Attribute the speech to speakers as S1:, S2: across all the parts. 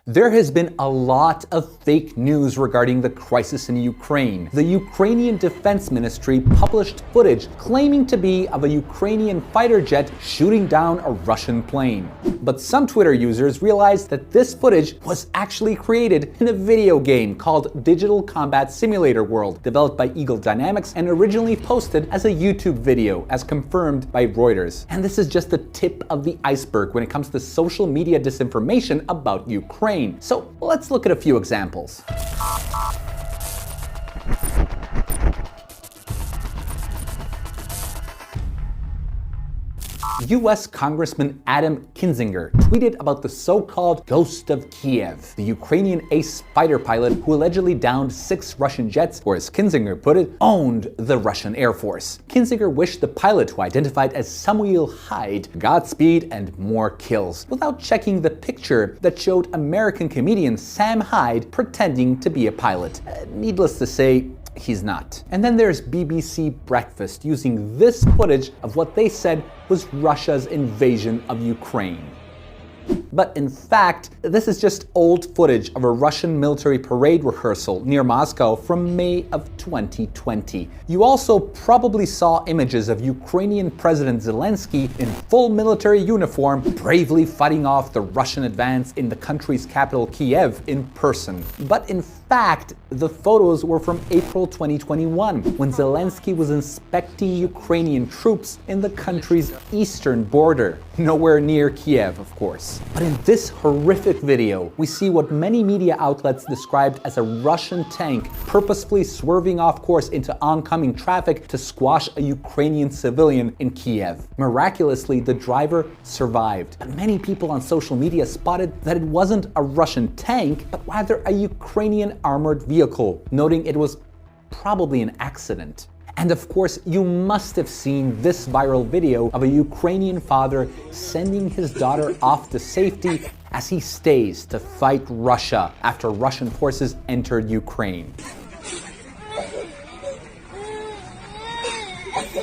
S1: There has been a lot of fake news regarding the crisis in Ukraine. The Ukrainian Defense Ministry published footage claiming to be of a Ukrainian fighter jet shooting down a Russian plane. But some Twitter users realized that this footage was actually created in a video game called Digital Combat Simulator World, developed by Eagle Dynamics and originally posted as a YouTube video, as confirmed by Reuters. And this is just the tip of the iceberg when it comes to social media disinformation about Ukraine. So let's look at a few examples. US Congressman Adam Kinzinger tweeted about the so-called Ghost of Kiev, the Ukrainian ace fighter pilot who allegedly downed 6 Russian jets, or as Kinzinger put it, owned the Russian Air Force. Kinzinger wished the pilot, who identified as Samuel Hyde, Godspeed and more kills, without checking the picture that showed American comedian Sam Hyde pretending to be a pilot. Needless to say, he's not. And then there's BBC Breakfast using this footage of what they said was Russia's invasion of Ukraine. But in fact, this is just old footage of a Russian military parade rehearsal near Moscow from May of 2020. You also probably saw images of Ukrainian President Zelensky in full military uniform bravely fighting off the Russian advance in the country's capital Kiev in person. But in fact, the photos were from April 2021, when Zelensky was inspecting Ukrainian troops in the country's eastern border, nowhere near Kiev, of course. But in this horrific video, we see what many media outlets described as a Russian tank purposefully swerving off course into oncoming traffic to squash a Ukrainian civilian in Kiev. Miraculously, the driver survived. But many people on social media spotted that it wasn't a Russian tank, but rather a Ukrainian armored vehicle, noting it was probably an accident. And of course, you must have seen this viral video of a Ukrainian father sending his daughter off to safety as he stays to fight Russia after Russian forces entered Ukraine.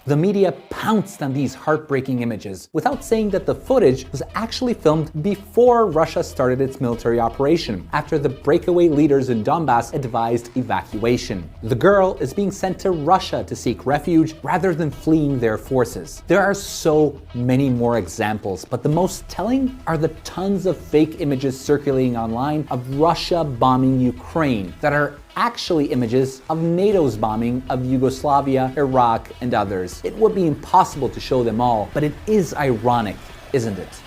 S1: The media pounced on these heartbreaking images without saying that the footage was actually filmed before Russia started its military operation, after the breakaway leaders in Donbass advised evacuation. The girl is being sent to Russia to seek refuge rather than fleeing their forces. There are so many more examples, but the most telling are the tons of fake images circulating online of Russia bombing Ukraine that are actually images of NATO's bombing of Yugoslavia, Iraq, and others. It would be impossible to show them all, but it is ironic, isn't it?